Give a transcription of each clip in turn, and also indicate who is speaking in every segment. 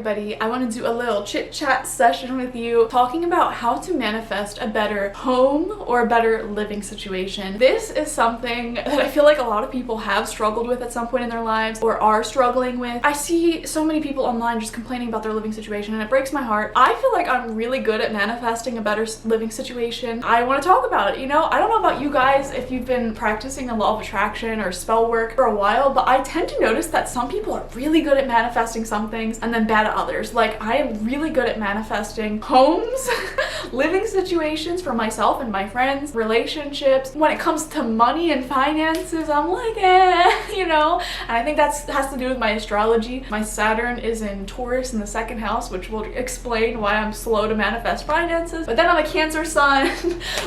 Speaker 1: everybody. I want to do a little chit chat session with you talking about how to manifest a better home or a better living situation. This is something that I feel like a lot of people have struggled with at some point in their lives or are struggling with. I see so many people online just complaining about their living situation and it breaks my heart. I feel like I'm really good at manifesting a better living situation. I want to talk about it, you know? I don't know about you guys if you've been practicing the law of attraction or spell work for a while, but I tend to notice that some people are really good at manifesting some things and then bad at others. Like, I am really good at manifesting homes, living situations for myself and my friends, relationships. When it comes to money and finances, I'm like, you know? And I think that has to do with my astrology. My Saturn is in Taurus in the second house, which will explain why I'm slow to manifest finances. But then I'm a Cancer sun,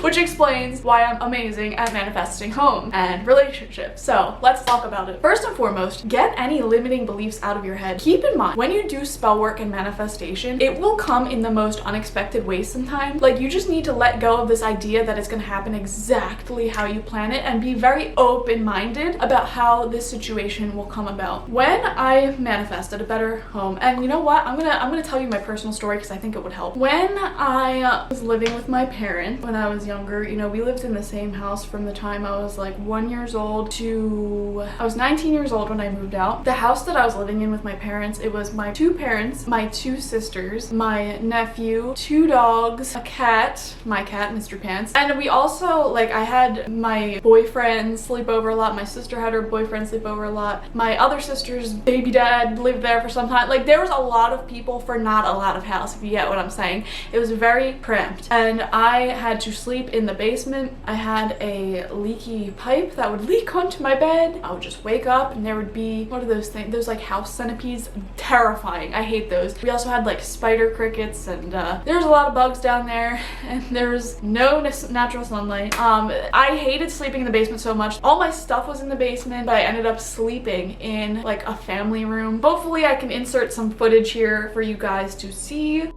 Speaker 1: which explains why I'm amazing at manifesting home and relationships. So let's talk about it. First and foremost, get any limiting beliefs out of your head. Keep in mind, when you do spell work and manifestation, it will come in the most unexpected ways sometimes. Like, you just need to let go of this idea that it's going to happen exactly how you plan it and be very open-minded about how this situation will come about. When I manifested a better home, and you know what, I'm gonna tell you my personal story because I think it would help. When I was living with my parents when I was younger, you know, we lived in the same house from the time I was like 1 year old to I was 19 years old when I moved out. The house that I was living in with my parents, it was my two parents, my two sisters, my nephew, two dogs, a cat, my cat, Mr. Pants, and we also, like, I had my boyfriend sleep over a lot, my sister had her boyfriend sleep over a lot, my other sister's baby dad lived there for some time. Like, there was a lot of people for not a lot of house, if you get what I'm saying. It was very cramped, and I had to sleep in the basement. I had a leaky pipe that would leak onto my bed. I would just wake up and there would be, what are those things? Those like house centipedes. Terrifying. I hate those. We also had like spider crickets, and there's a lot of bugs down there, and there was no natural sunlight. I hated sleeping in the basement so much. All my stuff was in the basement, but I ended up sleeping in like a family room. Hopefully I can insert some footage here for you guys to see.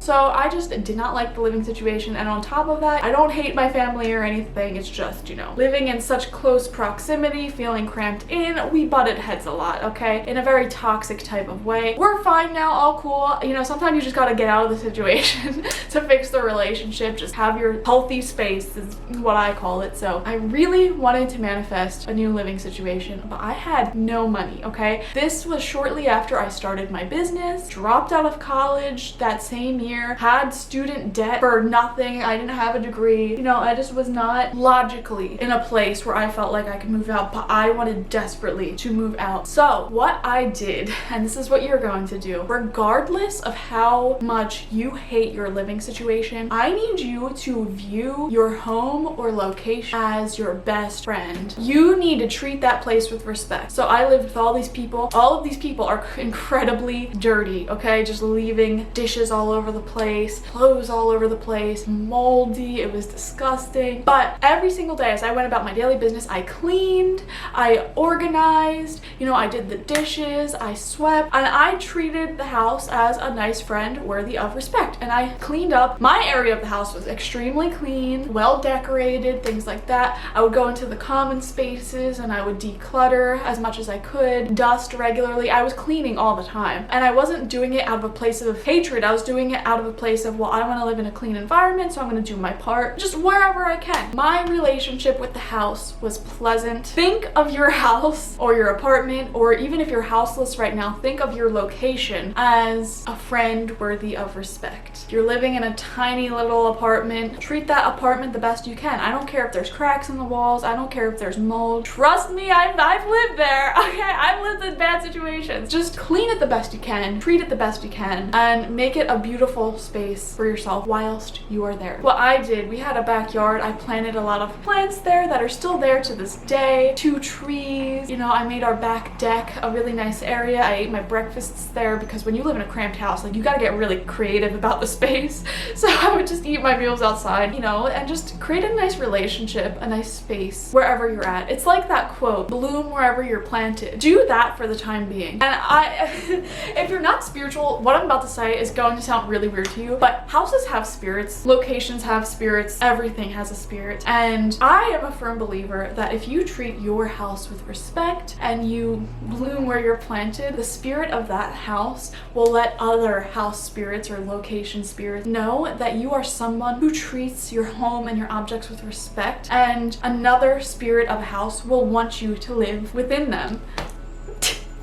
Speaker 1: So I just did not like the living situation, and on top of that, I don't hate my family or anything. It's just, you know, living in such close proximity, feeling cramped in, we butted heads a lot, okay? In a very toxic type of way. We're fine now, all cool. You know, sometimes you just gotta get out of the situation to fix the relationship. Just have your healthy space is what I call it. So I really wanted to manifest a new living situation, but I had no money, okay? This was shortly after I started my business, dropped out of college that same year, had student debt for nothing. I didn't have a degree. You know, I just was not logically in a place where I felt like I could move out, but I wanted desperately to move out. So what I did, and this is what you're going to do, regardless of how much you hate your living situation, I need you to view your home or location as your best friend. You need to treat that place with respect. So I lived with all these people. All of these people are incredibly dirty, okay? Just leaving dishes all over the place, clothes all over the place, moldy. It was disgusting. But every single day as I went about my daily business, I cleaned, I organized, you know, I did the dishes, I swept, and I treated the house as a nice friend worthy of respect. And I cleaned up. My area of the house was extremely clean, well decorated, things like that. I would go into the common spaces and I would declutter as much as I could, dust regularly. I was cleaning all the time, and I wasn't doing it out of a place of hatred. I was doing it out of a place of, well, I want to live in a clean environment, so I'm going to do my part just wherever I can. My relationship with the house was pleasant. Think of your house or your apartment, or even if you're houseless right now, think of your location as a friend worthy of respect. You're living in a tiny little apartment. Treat that apartment the best you can. I don't care if there's cracks in the walls. I don't care if there's mold. Trust me, I've lived there. Okay, I've lived in bad situations. Just clean it the best you can, treat it the best you can, and make it a beautiful space for yourself whilst you are there. What I did, we had a backyard. I planted a lot of plants there that are still there to this day. 2 trees. You know, I made our back deck a really nice area. I ate my breakfasts there because when you live in a cramped house, like, you gotta get really creative about the space. So I would just eat my meals outside, you know, and just create a nice relationship, a nice space wherever you're at. It's like that quote, bloom wherever you're planted. Do that for the time being. And if you're not spiritual, what I'm about to say is going to sound really weird to you, but houses have spirits, locations have spirits, everything has a spirit. And I am a firm believer that if you treat your house with respect and you bloom where you're planted, the spirit of that house will let other house spirits or location spirits know that you are someone who treats your home and your objects with respect, and another spirit of a house will want you to live within them.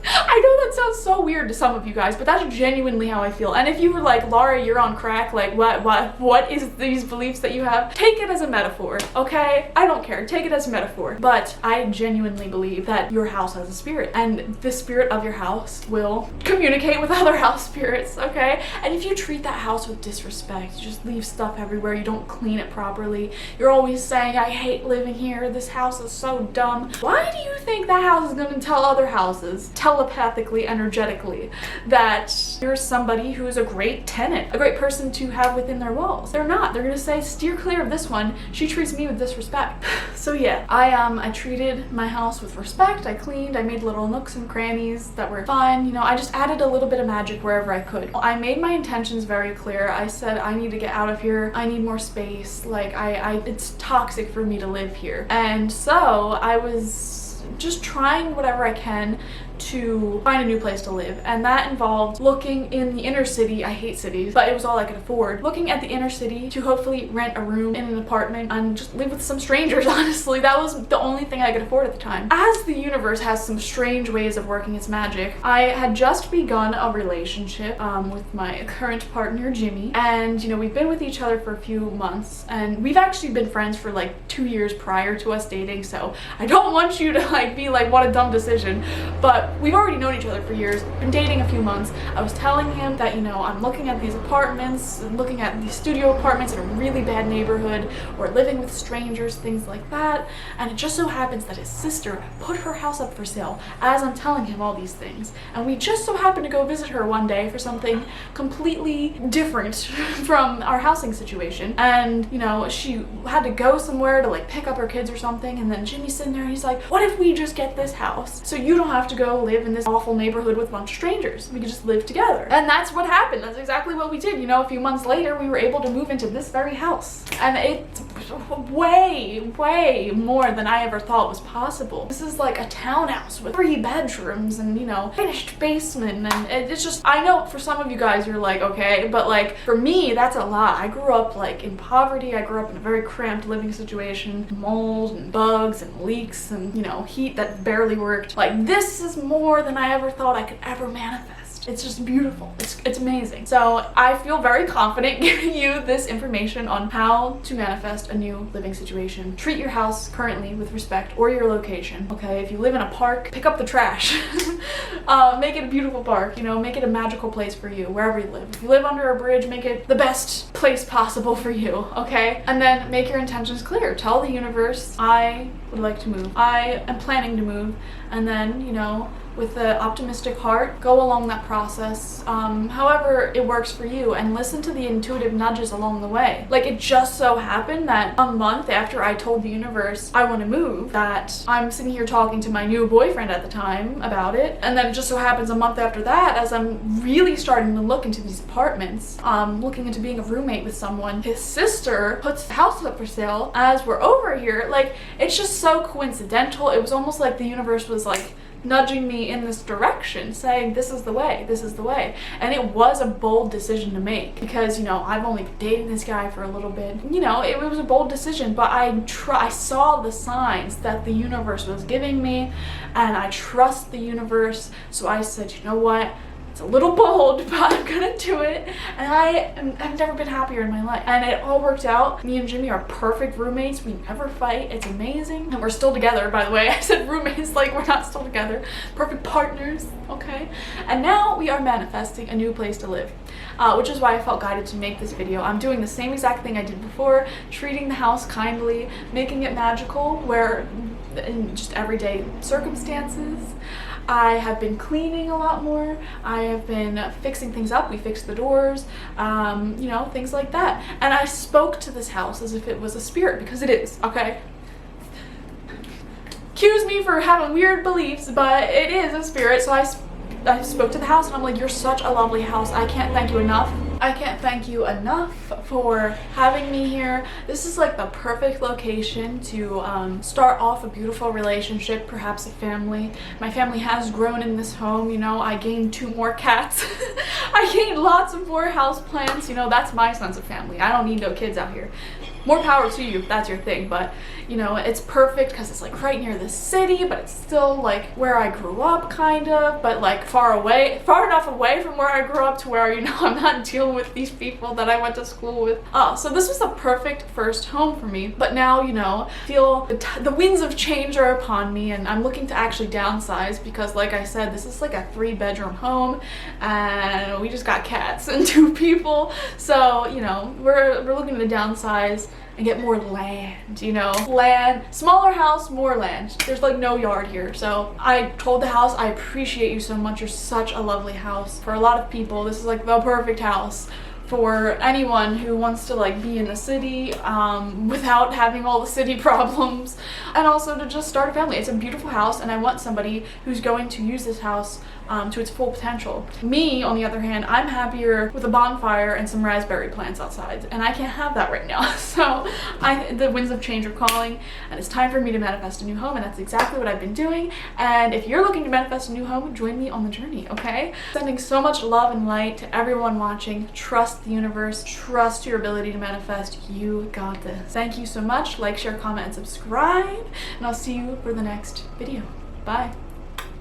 Speaker 1: I know that sounds so weird to some of you guys, but that's genuinely how I feel. And if you were like, Laura, you're on crack, like what is these beliefs that you have? Take it as a metaphor, okay? I don't care, take it as a metaphor. But I genuinely believe that your house has a spirit, and the spirit of your house will communicate with other house spirits, okay? And if you treat that house with disrespect, you just leave stuff everywhere, you don't clean it properly, you're always saying, I hate living here, this house is so dumb. Why do you think that house is gonna tell other houses, telepathically, energetically, that you're somebody who is a great tenant, a great person to have within their walls? They're not. They're gonna say, steer clear of this one. She treats me with disrespect. So yeah, I treated my house with respect. I cleaned, I made little nooks and crannies that were fun. You know, I just added a little bit of magic wherever I could. I made my intentions very clear. I said, I need to get out of here. I need more space. Like, it's toxic for me to live here. And so I was just trying whatever I can to find a new place to live, and that involved looking in the inner city. I hate cities, but it was all I could afford. Looking at the inner city to hopefully rent a room in an apartment and just live with some strangers. Honestly, that was the only thing I could afford at the time. As the universe has some strange ways of working its magic, I had just begun a relationship with my current partner, Jimmy, and you know, we've been with each other for a few months, and we've actually been friends for like 2 years prior to us dating, so I don't want you to like be like, what a dumb decision, but we've already known each other for years, been dating a few months. I was telling him that, you know, I'm looking at these apartments, looking at these studio apartments in a really bad neighborhood, or living with strangers, things like that. And it just so happens that his sister put her house up for sale as I'm telling him all these things. And we just so happened to go visit her one day for something completely different from our housing situation. And, you know, she had to go somewhere to like pick up her kids or something. And then Jimmy's sitting there and he's like, what if we just get this house so you don't have to go live in this awful neighborhood with a bunch of strangers? We could just live together. And that's what happened. That's exactly what we did. You know, a few months later, we were able to move into this very house. And it's way more than I ever thought was possible. This is like a townhouse with 3 bedrooms and, you know, finished basement. And it's just, I know for some of you guys, you're like, okay, but like for me, that's a lot. I grew up like in poverty. I grew up in a very cramped living situation, mold and bugs and leaks and, you know, heat that barely worked. Like, this is more than I ever thought I could ever manifest. It's just beautiful. It's amazing. So I feel very confident giving you this information on how to manifest a new living situation. Treat your house currently with respect, or your location. Okay, if you live in a park, pick up the trash. Make it a beautiful park, you know, make it a magical place for you, wherever you live. If you live under a bridge, make it the best place possible for you, okay? And then make your intentions clear. Tell the universe, I would like to move. I am planning to move. And then, you know, with an optimistic heart, go along that process, however it works for you, and listen to the intuitive nudges along the way. Like, it just so happened that a month after I told the universe I want to move, that I'm sitting here talking to my new boyfriend at the time about it, and then it just so happens a month after that, as I'm really starting to look into these apartments, looking into being a roommate with someone, his sister puts the house up for sale as we're over here. Like, it's just so coincidental. It was almost like the universe was like nudging me in this direction, saying this is the way, this is the way. And it was a bold decision to make, because, you know, I've only been dating this guy for a little bit. You know, it was a bold decision, but I saw the signs that the universe was giving me, and I trust the universe. So I said, you know what? It's a little bold, but I'm gonna do it. And I've never been happier in my life. And it all worked out. Me and Jimmy are perfect roommates. We never fight. It's amazing. And we're still together, by the way. I said roommates like we're not still together. Perfect partners, okay? And now we are manifesting a new place to live, which is why I felt guided to make this video. I'm doing the same exact thing I did before, treating the house kindly, making it magical, where in just everyday circumstances. I have been cleaning a lot more. I have been fixing things up. We fixed the doors, you know, things like that. And I spoke to this house as if it was a spirit, because it is, okay? Excuse me for having weird beliefs, but it is a spirit. So I spoke to the house and I'm like, you're such a lovely house. I can't thank you enough I can't thank you enough for having me here. This is like the perfect location to start off a beautiful relationship, perhaps a family. My family has grown in this home, you know. I gained 2 more cats. I gained lots of more houseplants, you know. That's my sense of family. I don't need no kids out here. More power to you if that's your thing, but you know, it's perfect because it's like right near the city, but it's still like where I grew up kind of, but like far enough away from where I grew up to where, you know, I'm not dealing with these people that I went to school with. So this was the perfect first home for me, but now, you know, feel the winds of change are upon me, and I'm looking to actually downsize because, like I said, this is like a 3-bedroom home and we just got cats and 2 people, so you know, we're looking to downsize and get more land, you know. Land, smaller house, more land. There's like no yard here. So I told the house, I appreciate you so much. You're such a lovely house. For a lot of people, this is like the perfect house for anyone who wants to like be in the city without having all the city problems, and also to just start a family. It's a beautiful house, and I want somebody who's going to use this house to its full potential. Me, on the other hand, I'm happier with a bonfire and some raspberry plants outside, and I can't have that right now. So the winds of change are calling, and it's time for me to manifest a new home, and that's exactly what I've been doing. And if you're looking to manifest a new home, join me on the journey, okay? Sending so much love and light to everyone watching. Trust the universe, trust your ability to manifest. You got this. Thank you so much. Like, share, comment, and subscribe, and I'll see you for the next video. Bye.